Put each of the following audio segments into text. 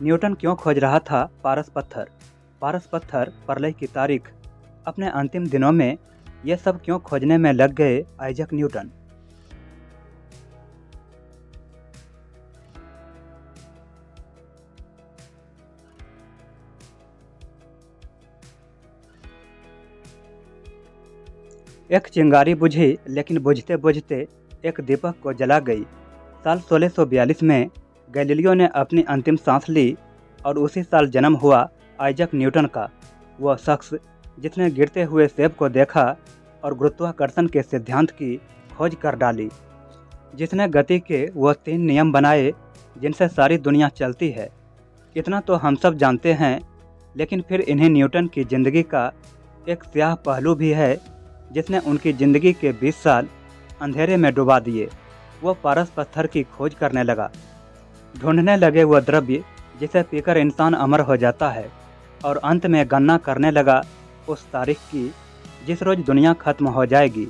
Newton क्यों खोज रहा था पारस पत्थर? पारस पत्थर, प्रलय की तारीख, अपने अंतिम दिनों में ये सब क्यों खोजने में लग गए आइजैक न्यूटन? एक चिंगारी बुझी, लेकिन बुझते बुझते एक दीपक को जला गई। साल 1642 में गैलीलियो ने अपनी अंतिम सांस ली और उसी साल जन्म हुआ आइजैक न्यूटन का, वह शख्स जिसने गिरते हुए सेब को देखा और गुरुत्वाकर्षण के सिद्धांत की खोज कर डाली, जिसने गति के वह 3 नियम बनाए जिनसे सारी दुनिया चलती है। इतना तो हम सब जानते हैं, लेकिन फिर इन्हीं न्यूटन की ज़िंदगी का एक स्याह पहलू भी है जिसने उनकी ज़िंदगी के 20 साल अंधेरे में डुबा दिए। वह पारस पत्थर की खोज करने लगा, ढूंढने लगे वह द्रव्य जिसे पीकर इंसान अमर हो जाता है, और अंत में गणना करने लगा उस तारीख की जिस रोज़ दुनिया खत्म हो जाएगी।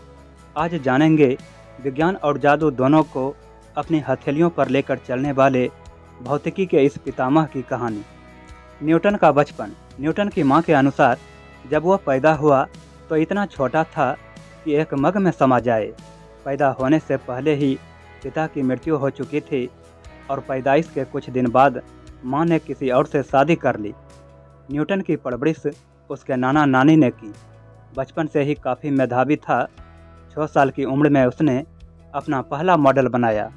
आज जानेंगे विज्ञान और जादू दोनों को अपनी हथेलियों पर लेकर चलने वाले भौतिकी के इस पितामह की कहानी। न्यूटन का बचपन। न्यूटन की मां के अनुसार जब वह पैदा हुआ तो इतना छोटा था कि एक मग में समा जाए। पैदा होने से पहले ही पिता की मृत्यु हो चुकी थी और पैदाइश के कुछ दिन बाद मां ने किसी और से शादी कर ली। न्यूटन की परवरिश उसके नाना नानी ने की। बचपन से ही काफ़ी मेधावी था। 6 साल की उम्र में उसने अपना पहला मॉडल बनाया,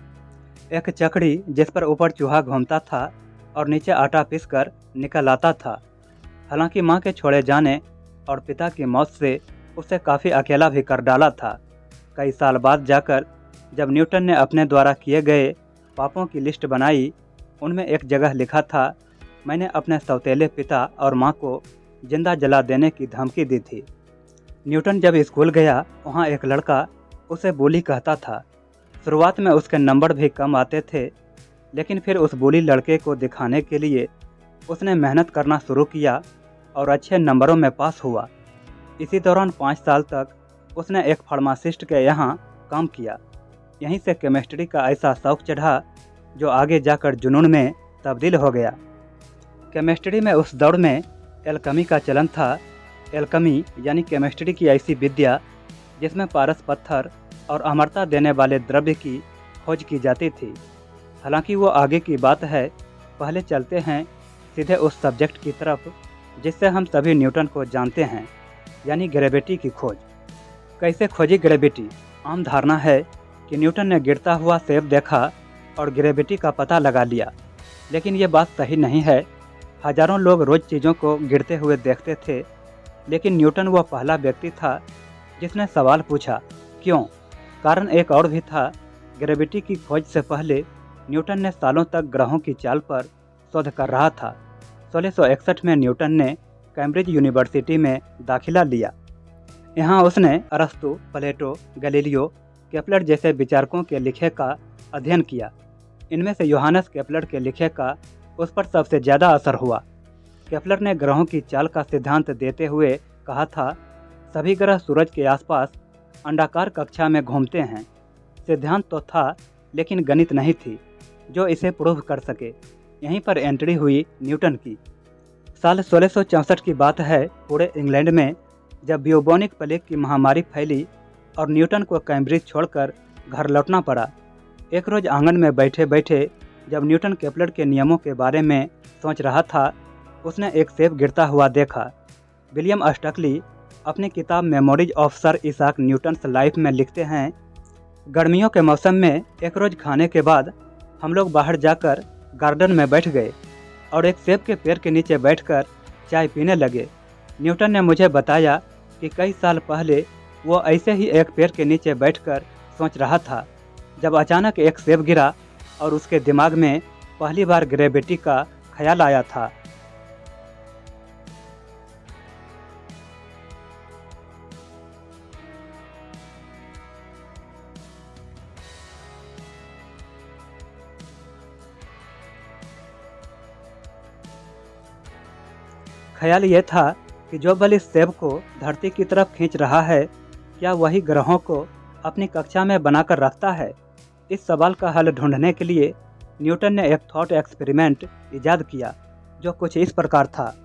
एक चकड़ी जिस पर ऊपर चूहा घूमता था और नीचे आटा पीसकर निकल आता था। हालांकि मां के छोड़े जाने और पिता की मौत से उसे काफ़ी अकेला भी कर डाला था। कई साल बाद जाकर जब न्यूटन ने अपने द्वारा किए गए पापों की लिस्ट बनाई, उनमें एक जगह लिखा था, मैंने अपने सौतेले पिता और मां को जिंदा जला देने की धमकी दी थी। न्यूटन जब स्कूल गया, वहाँ एक लड़का उसे बुली कहता था। शुरुआत में उसके नंबर भी कम आते थे, लेकिन फिर उस बुली लड़के को दिखाने के लिए उसने मेहनत करना शुरू किया और अच्छे नंबरों में पास हुआ। इसी दौरान 5 साल तक उसने एक फार्मासिस्ट के यहाँ काम किया। यहीं से केमिस्ट्री का ऐसा शौक चढ़ा जो आगे जाकर जुनून में तब्दील हो गया। केमिस्ट्री में उस दौर में एल्केमी का चलन था। एल्केमी यानी केमिस्ट्री की ऐसी विद्या जिसमें पारस पत्थर और अमरता देने वाले द्रव्य की खोज की जाती थी। हालांकि वो आगे की बात है, पहले चलते हैं सीधे उस सब्जेक्ट की तरफ जिससे हम सभी न्यूटन को जानते हैं, यानी ग्रेविटी की खोज। कैसे खोजी ग्रेविटी? आम धारणा है कि न्यूटन ने गिरता हुआ सेब देखा और ग्रेविटी का पता लगा लिया, लेकिन ये बात सही नहीं है। हजारों लोग रोज़ चीज़ों को गिरते हुए देखते थे, लेकिन न्यूटन वह पहला व्यक्ति था जिसने सवाल पूछा, क्यों? कारण एक और भी था। ग्रेविटी की खोज से पहले न्यूटन ने सालों तक ग्रहों की चाल पर शोध कर रहा था। 1661 में न्यूटन ने कैम्ब्रिज यूनिवर्सिटी में दाखिला लिया। यहाँ उसने अरस्तु, प्लेटो, गैलीलियो, केपलर जैसे विचारकों के लिखे का अध्ययन किया। इनमें से योहानस केपलर के लिखे का उस पर सबसे ज़्यादा असर हुआ। केपलर ने ग्रहों की चाल का सिद्धांत देते हुए कहा था, सभी ग्रह सूरज के आसपास अंडाकार कक्षा में घूमते हैं। सिद्धांत तो था, लेकिन गणित नहीं थी जो इसे प्रूव कर सके। यहीं पर एंट्री हुई न्यूटन की। साल 1664 की बात है। पूरे इंग्लैंड में जब ब्यूबोनिक प्लेग की महामारी फैली और न्यूटन को कैम्ब्रिज छोड़कर घर लौटना पड़ा। एक रोज़ आंगन में बैठे बैठे जब न्यूटन केपलर के नियमों के बारे में सोच रहा था, उसने एक सेब गिरता हुआ देखा। विलियम स्टकली अपनी किताब memories of sir Isaac Newton's life में लिखते हैं, गर्मियों के मौसम में एक रोज़ खाने के बाद हम लोग बाहर जाकर गार्डन में बैठ गए और एक सेब के पेड़ के नीचे बैठकर चाय पीने लगे। न्यूटन ने मुझे बताया कि कई साल पहले वो ऐसे ही एक पेड़ के नीचे बैठकर सोच रहा था, जब अचानक एक सेब गिरा और उसके दिमाग में पहली बार ग्रेविटी का ख्याल आया था। ख्याल ये था कि जो बल इस सेब को धरती की तरफ खींच रहा है, क्या वही ग्रहों को अपनी कक्षा में बनाकर रखता है? इस सवाल का हल ढूंढने के लिए न्यूटन ने एक थॉट एक्सपेरिमेंट इजाद किया। जो कुछ इस प्रकार था।